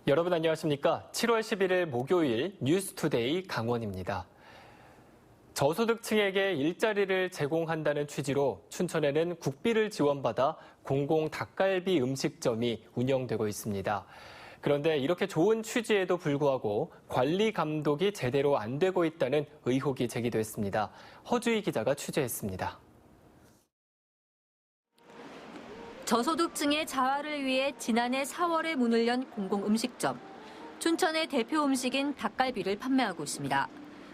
여러분 안녕하십니까? 7월 11일 목요일 뉴스투데이 강원입니다. 저소득층에게 일자리를 제공한다는 취지로 춘천에는 국비를 지원받아 공공 닭갈비 음식점이 운영되고 있습니다. 그런데 이렇게 좋은 취지에도 불구하고 관리 감독이 제대로 안 되고 있다는 의혹이 제기됐습니다. 허주희 기자가 취재했습니다. 저소득층의 자활을 위해 지난해 4월에 문을 연 공공음식점. 춘천의 대표 음식인 닭갈비를 판매하고 있습니다.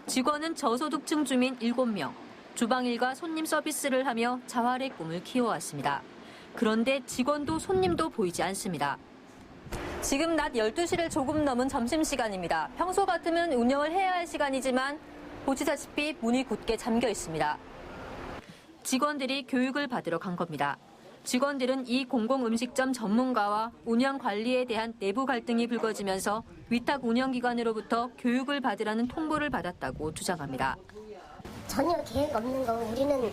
직원은 저소득층 주민 7명, 주방일과 손님 서비스를 하며 자활의 꿈을 키워왔습니다. 그런데 직원도 손님도 보이지 않습니다. 지금 낮 12시를 조금 넘은 점심시간입니다. 평소 같으면 운영을 해야 할 시간이지만 보시다시피 문이 굳게 잠겨 있습니다. 직원들이 교육을 받으러 간 겁니다. 직원들은 이 공공음식점 전문가와 운영 관리에 대한 내부 갈등이 불거지면서 위탁 운영기관으로부터 교육을 받으라는 통보를 받았다고 주장합니다. 전혀 계획 없는 거 우리는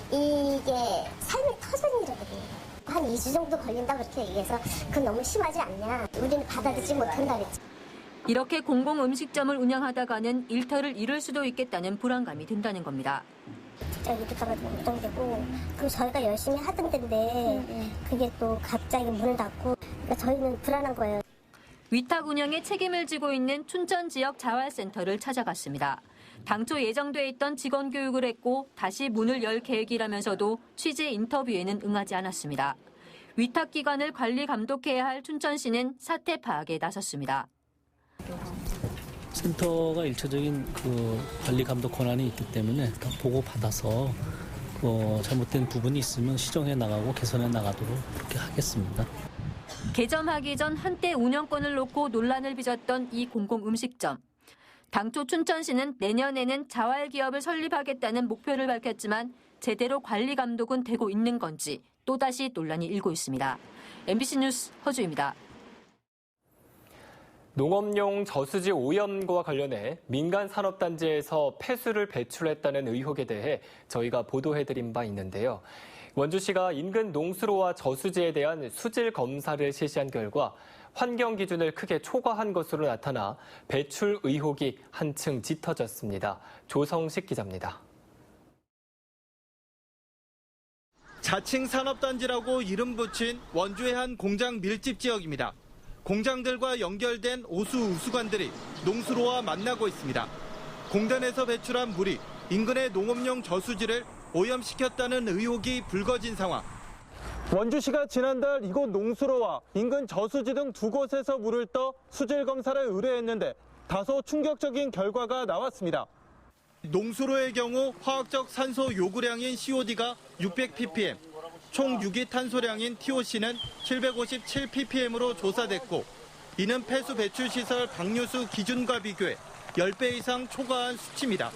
이게 삶의 터전이거든요. 한 2주 정도 걸린다고 그렇게 얘기해서 그건 너무 심하지 않냐. 우리는 받아들이지 못한다 그랬지. 이렇게 공공음식점을 운영하다가는 일터를 잃을 수도 있겠다는 불안감이 든다는 겁니다. 직장 유지가가 좀 걱정되고 그럼 저희가 열심히 하던 데인데 그게 또 갑자기 문을 닫고 그러니까 저희는 불안한 거예요. 위탁 운영에 책임을 지고 있는 춘천 지역 자활센터를 찾아갔습니다. 당초 예정돼 있던 직원 교육을 했고 다시 문을 열 계획이라면서도 취재 인터뷰에는 응하지 않았습니다. 위탁 기관을 관리 감독해야 할 춘천시는 사태 파악에 나섰습니다. 센터가 일차적인 관리 감독 권한이 있기 때문에 더 보고 받아서 잘못된 부분이 있으면 시정해 나가고 개선해 나가도록 그렇게 하겠습니다. 개점하기 전 한때 운영권을 놓고 논란을 빚었던 이 공공음식점. 당초 춘천시는 내년에는 자활기업을 설립하겠다는 목표를 밝혔지만 제대로 관리 감독은 되고 있는 건지 또다시 논란이 일고 있습니다. MBC 뉴스 허주입니다. 농업용 저수지 오염과 관련해 민간산업단지에서 폐수를 배출했다는 의혹에 대해 저희가 보도해드린 바 있는데요. 원주시가 인근 농수로와 저수지에 대한 수질 검사를 실시한 결과 환경 기준을 크게 초과한 것으로 나타나 배출 의혹이 한층 짙어졌습니다. 조성식 기자입니다. 자칭 산업단지라고 이름 붙인 원주의 한 공장 밀집 지역입니다. 공장들과 연결된 오수 우수관들이 농수로와 만나고 있습니다. 공단에서 배출한 물이 인근의 농업용 저수지를 오염시켰다는 의혹이 불거진 상황. 원주시가 지난달 이곳 농수로와 인근 저수지 등 두 곳에서 물을 떠 수질 검사를 의뢰했는데 다소 충격적인 결과가 나왔습니다. 농수로의 경우 화학적 산소 요구량인 COD가 600ppm, 총 유기탄소량인 TOC는 757ppm으로 조사됐고 이는 폐수 배출시설 방류수 기준과 비교해 10배 이상 초과한 수치입니다.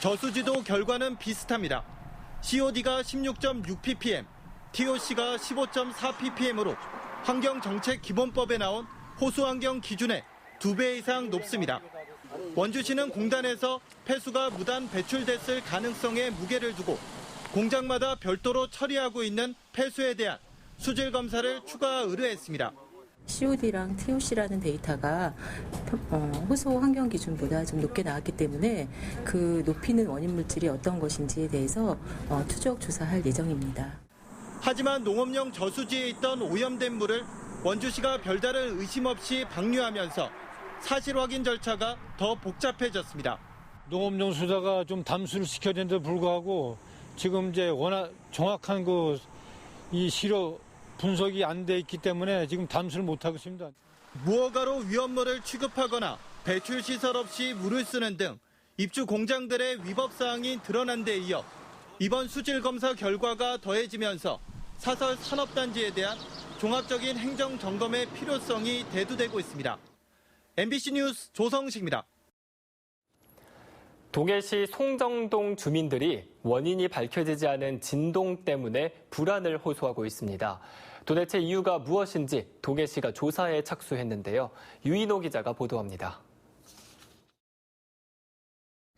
저수지도 결과는 비슷합니다. COD가 16.6ppm, TOC가 15.4ppm으로 환경정책기본법에 나온 호수환경 기준의 2배 이상 높습니다. 원주시는 공단에서 폐수가 무단 배출됐을 가능성에 무게를 두고 공장마다 별도로 처리하고 있는 폐수에 대한 수질 검사를 추가 의뢰했습니다. COD랑 TOC라는 데이터가 호수 환경 기준보다 좀 높게 나왔기 때문에 그 높이는 원인 물질이 어떤 것인지에 대해서 추적 조사할 예정입니다. 하지만 농업용 저수지에 있던 오염된 물을 원주시가 별다른 의심 없이 방류하면서 사실 확인 절차가 더 복잡해졌습니다. 농업용 수자가 좀 담수를 시켜야 되는데 불구하고 지금 이제 워낙 정확한 이 시료 분석이 안 돼 있기 때문에 지금 담수를 못 하고 있습니다. 무허가로 위험물을 취급하거나 배출 시설 없이 물을 쓰는 등 입주 공장들의 위법 사항이 드러난 데 이어 이번 수질 검사 결과가 더해지면서 사설 산업단지에 대한 종합적인 행정 점검의 필요성이 대두되고 있습니다. MBC 뉴스 조성식입니다. 동해시 송정동 주민들이 원인이 밝혀지지 않은 진동 때문에 불안을 호소하고 있습니다. 도대체 이유가 무엇인지 동해시가 조사에 착수했는데요. 유인호 기자가 보도합니다.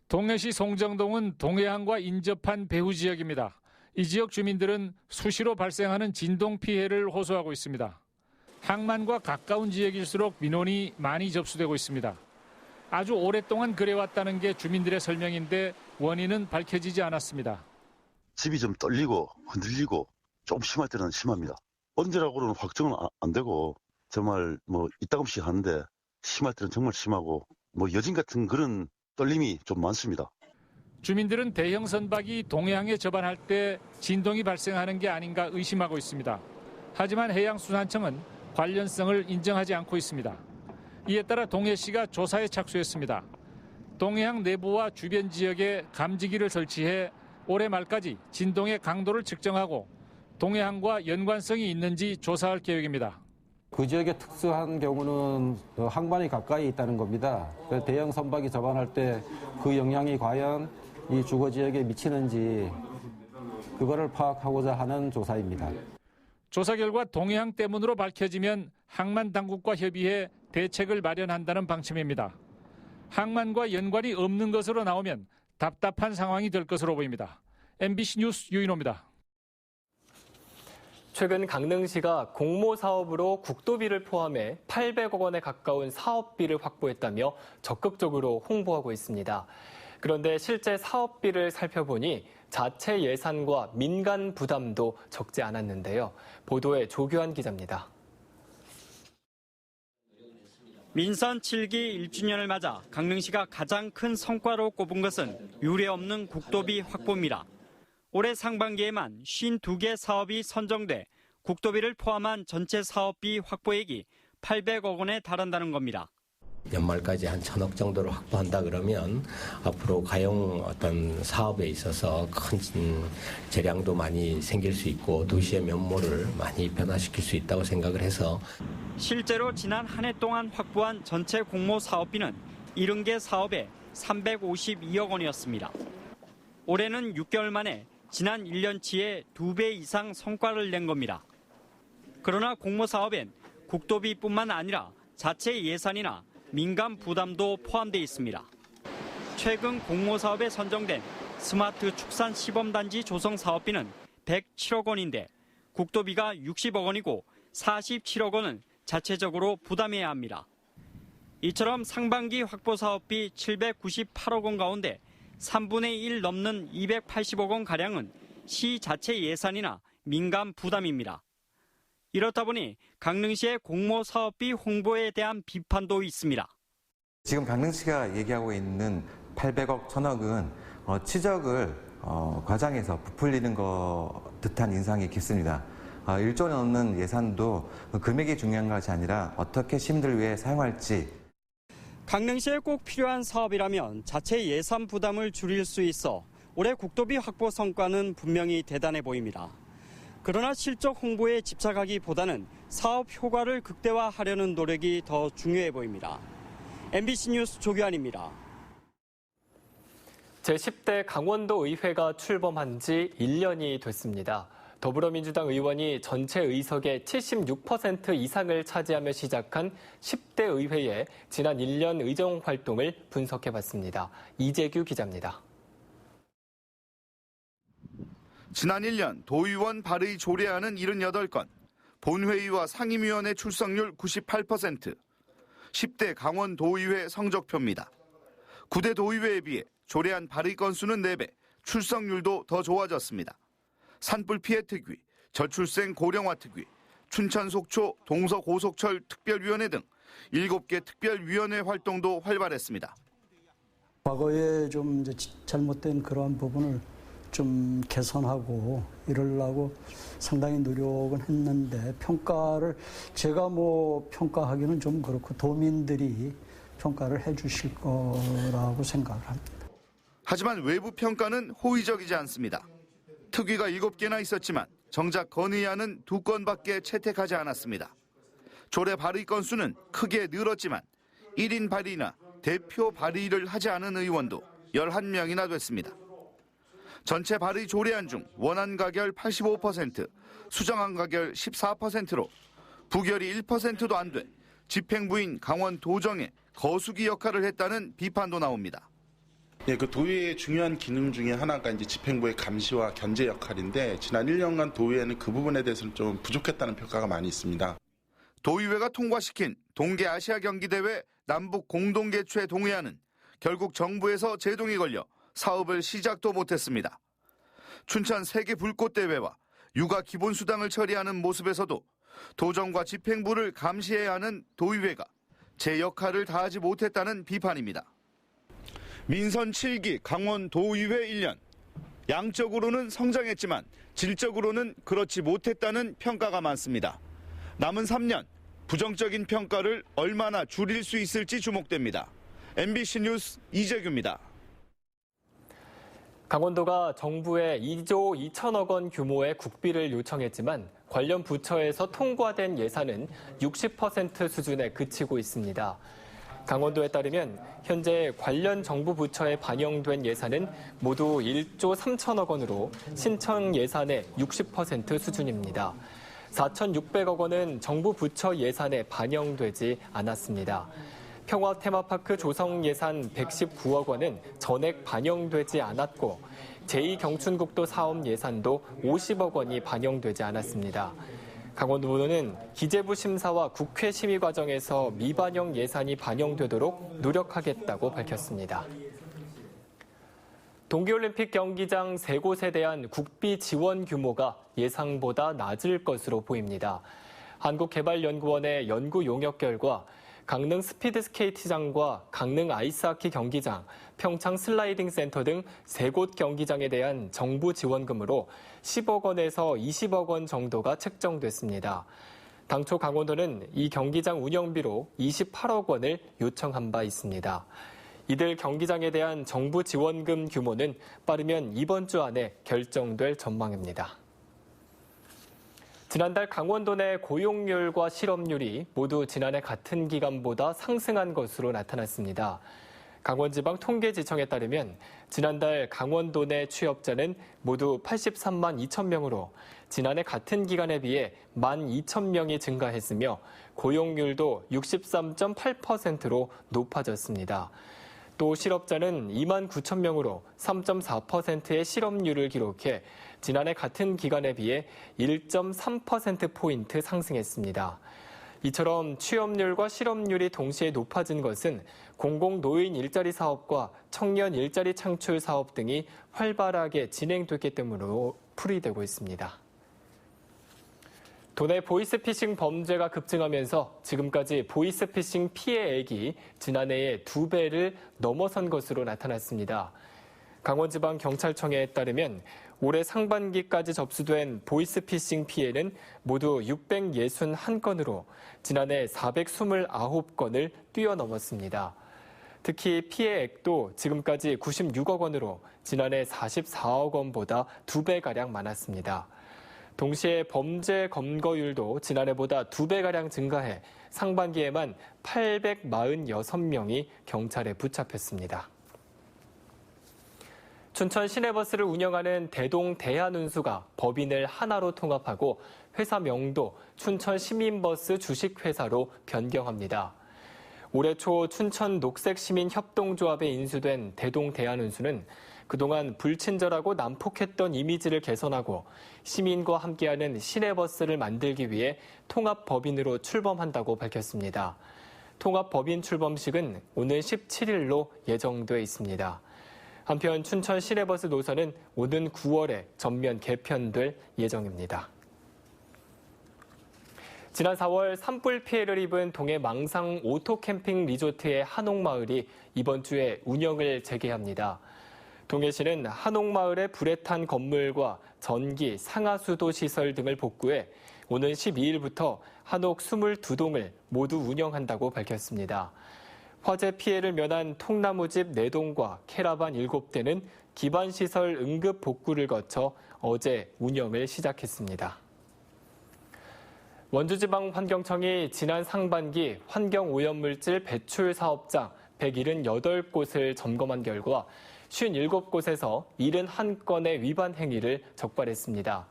동해시 송정동은 동해안과 인접한 배후 지역입니다. 이 지역 주민들은 수시로 발생하는 진동 피해를 호소하고 있습니다. 항만과 가까운 지역일수록 민원이 많이 접수되고 있습니다. 아주 오랫동안 그래왔다는 게 주민들의 설명인데 원인은 밝혀지지 않았습니다. 집이 좀 떨리고 흔들리고 좀 심할 때는 심합니다. 언제라고는 확정은 안 되고 정말 이따금씩 하는데 심할 때는 정말 심하고 여진 같은 그런 떨림이 좀 많습니다. 주민들은 대형 선박이 동해항에 접안할 때 진동이 발생하는 게 아닌가 의심하고 있습니다. 하지만 해양수산청은 관련성을 인정하지 않고 있습니다. 이에 따라 동해시가 조사에 착수했습니다. 동해항 내부와 주변 지역에 감지기를 설치해 올해 말까지 진동의 강도를 측정하고 동해항과 연관성이 있는지 조사할 계획입니다. 그 지역의 특수한 경우는 항만이 가까이 있다는 겁니다. 대형 선박이 접안할 때 그 영향이 과연 이 주거 지역에 미치는지 그거를 파악하고자 하는 조사입니다. 조사 결과 동해항 때문으로 밝혀지면 항만 당국과 협의해 대책을 마련한다는 방침입니다. 항만과 연관이 없는 것으로 나오면 답답한 상황이 될 것으로 보입니다. MBC 뉴스 유인호입니다. 최근 강릉시가 공모 사업으로 국도비를 포함해 800억 원에 가까운 사업비를 확보했다며 적극적으로 홍보하고 있습니다. 그런데 실제 사업비를 살펴보니 자체 예산과 민간 부담도 적지 않았는데요. 보도에 조규환 기자입니다. 민선 7기 1주년을 맞아 강릉시가 가장 큰 성과로 꼽은 것은 유례없는 국도비 확보입니다. 올해 상반기에만 52개 사업이 선정돼 국도비를 포함한 전체 사업비 확보액이 800억 원에 달한다는 겁니다. 연말까지 한 1,000억 정도를 확보한다 그러면 앞으로 가용 어떤 사업에 있어서 큰 재량도 많이 생길 수 있고 도시의 면모를 많이 변화시킬 수 있다고 생각을 해서 실제로 지난 한 해 동안 확보한 전체 공모 사업비는 70개 사업에 352억 원이었습니다. 올해는 6개월 만에 지난 1년치의 2배 이상 성과를 낸 겁니다. 그러나 공모 사업엔 국도비뿐만 아니라 자체 예산이나 민간 부담도 포함되어 있습니다. 최근 공모 사업에 선정된 스마트 축산 시범단지 조성 사업비는 107억 원인데 국도비가 60억 원이고 47억 원은 자체적으로 부담해야 합니다. 이처럼 상반기 확보 사업비 798억 원 가운데 3분의 1 넘는 280억 원가량은 시 자체 예산이나 민간 부담입니다. 이렇다 보니 강릉시의 공모 사업비 홍보에 대한 비판도 있습니다. 지금 강릉시가 얘기하고 있는 800억, 1000억은 치적을 과장해서 부풀리는 것 듯한 인상이 깊습니다. 1조 넘는 예산도 금액이 중요한 것이 아니라 어떻게 시민들을 위해 사용할지. 강릉시에 꼭 필요한 사업이라면 자체 예산 부담을 줄일 수 있어 올해 국도비 확보 성과는 분명히 대단해 보입니다. 그러나 실적 홍보에 집착하기보다는 사업 효과를 극대화하려는 노력이 더 중요해 보입니다. MBC 뉴스 조규환입니다. 제10대 강원도 의회가 출범한 지 1년이 됐습니다. 더불어민주당 의원이 전체 의석의 76% 이상을 차지하며 시작한 10대 의회의 지난 1년 의정 활동을 분석해봤습니다. 이재규 기자입니다. 지난 1년 도의원 발의 조례안은 78건, 본회의와 상임위원회 출석률 98%, 10대 강원도의회 성적표입니다. 9대 도의회에 비해 조례안 발의 건수는 4배, 출석률도 더 좋아졌습니다. 산불 피해 특위, 저출생 고령화 특위, 춘천 속초 동서고속철 특별위원회 등 7개 특별위원회 활동도 활발했습니다. 과거에 좀 잘못된 그러한 부분을 좀 개선하고 이러려고 상당히 노력은 했는데 평가를 제가 평가하기는 좀 그렇고 도민들이 평가를 해 주실 거라고 생각을 합니다. 하지만 외부 평가는 호의적이지 않습니다. 특위가 7개나 있었지만 정작 건의안은 2건밖에 채택하지 않았습니다. 조례 발의 건수는 크게 늘었지만 1인 발의나 대표 발의를 하지 않은 의원도 11명이나 됐습니다. 전체 발의 조례안 중 원안 가결 85%, 수정안 가결 14%로 부결이 1%도 안 돼 집행부인 강원도정에 거수기 역할을 했다는 비판도 나옵니다. 그 도의회의 중요한 기능 중에 하나가 이제 집행부의 감시와 견제 역할인데 지난 1년간 도의회는 그 부분에 대해서는 좀 부족했다는 평가가 많이 있습니다. 도의회가 통과시킨 동계아시아경기대회 남북 공동개최 동의안은 결국 정부에서 제동이 걸려 사업을 시작도 못했습니다. 춘천 세계불꽃대회와 육아 기본수당을 처리하는 모습에서도 도정과 집행부를 감시해야 하는 도의회가 제 역할을 다하지 못했다는 비판입니다. 민선 7기 강원도의회 1년. 양적으로는 성장했지만 질적으로는 그렇지 못했다는 평가가 많습니다. 남은 3년, 부정적인 평가를 얼마나 줄일 수 있을지 주목됩니다. MBC 뉴스 이재규입니다. 강원도가 정부에 2조 2천억 원 규모의 국비를 요청했지만 관련 부처에서 통과된 예산은 60% 수준에 그치고 있습니다. 강원도에 따르면 현재 관련 정부 부처에 반영된 예산은 모두 1조 3천억 원으로 신청 예산의 60% 수준입니다. 4,600억 원은 정부 부처 예산에 반영되지 않았습니다. 평화 테마파크 조성 예산 119억 원은 전액 반영되지 않았고 제2경춘국도 사업 예산도 50억 원이 반영되지 않았습니다. 강원도는 기재부 심사와 국회 심의 과정에서 미반영 예산이 반영되도록 노력하겠다고 밝혔습니다. 동계올림픽 경기장 3곳에 대한 국비 지원 규모가 예상보다 낮을 것으로 보입니다. 한국개발연구원의 연구 용역 결과 강릉 스피드스케이트장과 강릉 아이스하키 경기장, 평창 슬라이딩 센터 등 3곳 경기장에 대한 정부 지원금으로 10억 원에서 20억 원 정도가 책정됐습니다. 당초 강원도는 이 경기장 운영비로 28억 원을 요청한 바 있습니다. 이들 경기장에 대한 정부 지원금 규모는 빠르면 이번 주 안에 결정될 전망입니다. 지난달 강원도 내 고용률과 실업률이 모두 지난해 같은 기간보다 상승한 것으로 나타났습니다. 강원지방통계지청에 따르면 지난달 강원도 내 취업자는 모두 83만 2천 명으로 지난해 같은 기간에 비해 1만 2천 명이 증가했으며 고용률도 63.8%로 높아졌습니다. 또 실업자는 2만 9천 명으로 3.4%의 실업률을 기록해 지난해 같은 기간에 비해 1.3%포인트 상승했습니다. 이처럼 취업률과 실업률이 동시에 높아진 것은 공공노인 일자리 사업과 청년 일자리 창출 사업 등이 활발하게 진행됐기 때문으로 풀이되고 있습니다. 도내 보이스피싱 범죄가 급증하면서 지금까지 보이스피싱 피해액이 지난해의 2배를 넘어선 것으로 나타났습니다. 강원지방경찰청에 따르면 올해 상반기까지 접수된 보이스피싱 피해는 모두 661건으로 지난해 429건을 뛰어넘었습니다. 특히 피해액도 지금까지 96억 원으로 지난해 44억 원보다 2배가량 많았습니다. 동시에 범죄 검거율도 지난해보다 2배가량 증가해 상반기에만 846명이 경찰에 붙잡혔습니다. 춘천 시내버스를 운영하는 대동 대한운수가 법인을 하나로 통합하고 회사 명도 춘천 시민버스 주식회사로 변경합니다. 올해 초 춘천 녹색시민협동조합에 인수된 대동 대한운수는 그동안 불친절하고 난폭했던 이미지를 개선하고 시민과 함께하는 시내버스를 만들기 위해 통합법인으로 출범한다고 밝혔습니다. 통합법인 출범식은 오늘 17일로 예정돼 있습니다. 한편 춘천 시내버스 노선은 오는 9월에 전면 개편될 예정입니다. 지난 4월 산불 피해를 입은 동해 망상 오토캠핑 리조트의 한옥마을이 이번 주에 운영을 재개합니다. 동해시는 한옥마을의 불에 탄 건물과 전기, 상하수도 시설 등을 복구해 오는 12일부터 한옥 22동을 모두 운영한다고 밝혔습니다. 화재 피해를 면한 통나무집 4동과 캐러반 7대는 기반시설 응급 복구를 거쳐 어제 운영을 시작했습니다. 원주지방환경청이 지난 상반기 환경오염물질 배출 사업장 178곳을 점검한 결과 57곳에서 71건의 위반 행위를 적발했습니다.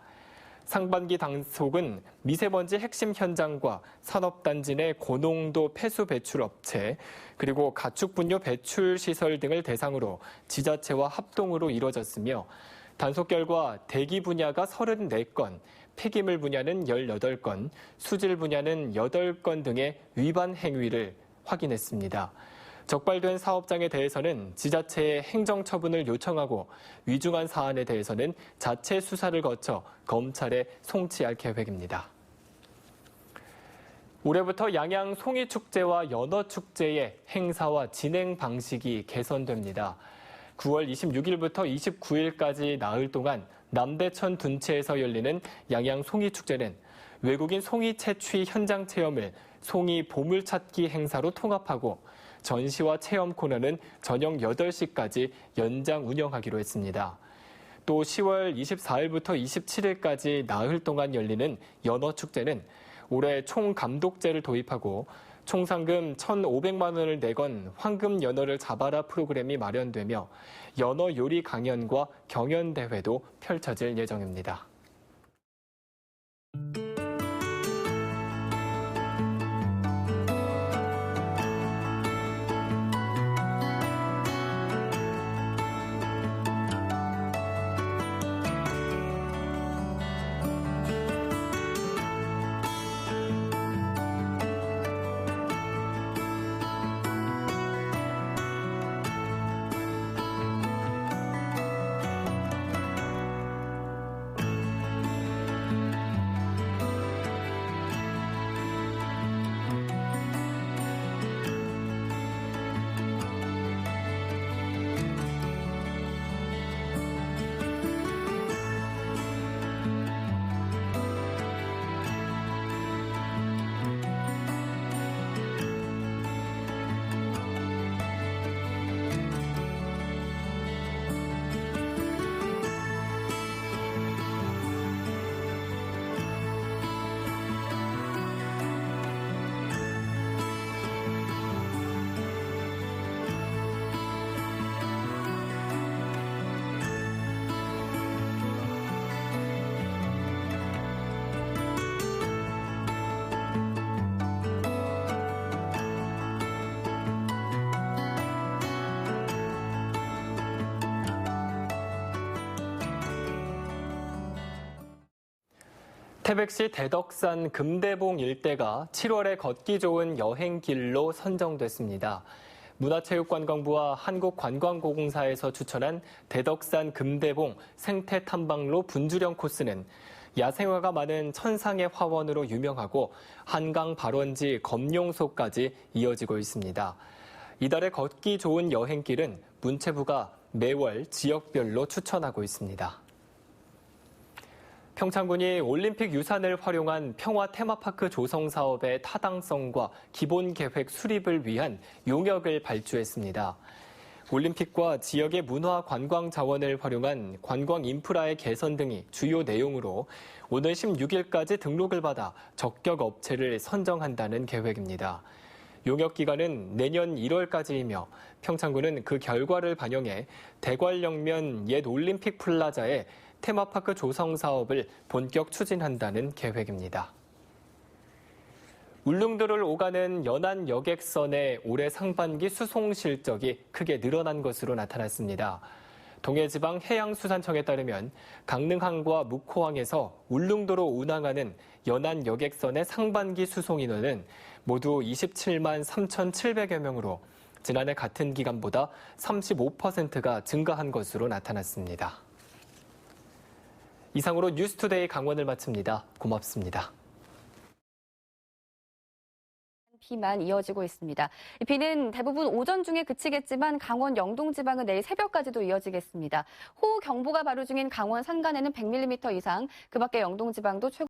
상반기 단속은 미세먼지 핵심 현장과 산업단지 내 고농도 폐수 배출 업체, 그리고 가축분뇨 배출 시설 등을 대상으로 지자체와 합동으로 이뤄졌으며 단속 결과 대기 분야가 34건, 폐기물 분야는 18건, 수질 분야는 8건 등의 위반 행위를 확인했습니다. 적발된 사업장에 대해서는 지자체에 행정처분을 요청하고 위중한 사안에 대해서는 자체 수사를 거쳐 검찰에 송치할 계획입니다. 올해부터 양양 송이축제와 연어축제의 행사와 진행 방식이 개선됩니다. 9월 26일부터 29일까지 나흘 동안 남대천 둔치에서 열리는 양양 송이축제는 외국인 송이 채취 현장 체험을 송이 보물찾기 행사로 통합하고 전시와 체험 코너는 저녁 8시까지 연장 운영하기로 했습니다. 또 10월 24일부터 27일까지 나흘 동안 열리는 연어축제는 올해 총 감독제를 도입하고 총 상금 1,500만 원을 내건 황금 연어를 잡아라 프로그램이 마련되며 연어 요리 강연과 경연 대회도 펼쳐질 예정입니다. 태백시 대덕산 금대봉 일대가 7월에 걷기 좋은 여행길로 선정됐습니다. 문화체육관광부와 한국관광공사에서 추천한 대덕산 금대봉 생태탐방로 분주령 코스는 야생화가 많은 천상의 화원으로 유명하고 한강 발원지 검룡소까지 이어지고 있습니다. 이달에 걷기 좋은 여행길은 문체부가 매월 지역별로 추천하고 있습니다. 평창군이 올림픽 유산을 활용한 평화 테마파크 조성 사업의 타당성과 기본 계획 수립을 위한 용역을 발주했습니다. 올림픽과 지역의 문화 관광 자원을 활용한 관광 인프라의 개선 등이 주요 내용으로 오늘 16일까지 등록을 받아 적격 업체를 선정한다는 계획입니다. 용역 기간은 내년 1월까지이며 평창군은 그 결과를 반영해 대관령면 옛 올림픽 플라자에 테마파크 조성 사업을 본격 추진한다는 계획입니다. 울릉도를 오가는 연안 여객선의 올해 상반기 수송 실적이 크게 늘어난 것으로 나타났습니다. 동해지방 해양수산청에 따르면 강릉항과 묵호항에서 울릉도로 운항하는 연안 여객선의 상반기 수송 인원은 모두 27만 3,700여 명으로 지난해 같은 기간보다 35%가 증가한 것으로 나타났습니다. 이상으로 뉴스투데이 강원을 마칩니다. 고맙습니다. 비만 이어지고 있습니다. 비는 대부분 오전 중에 그치겠지만 강원 영동 지방은 내일 새벽까지도 이어지겠습니다. 호우경보가 발효 중인 강원 산간에는 100mm 이상, 그 밖에 영동 지방도 최고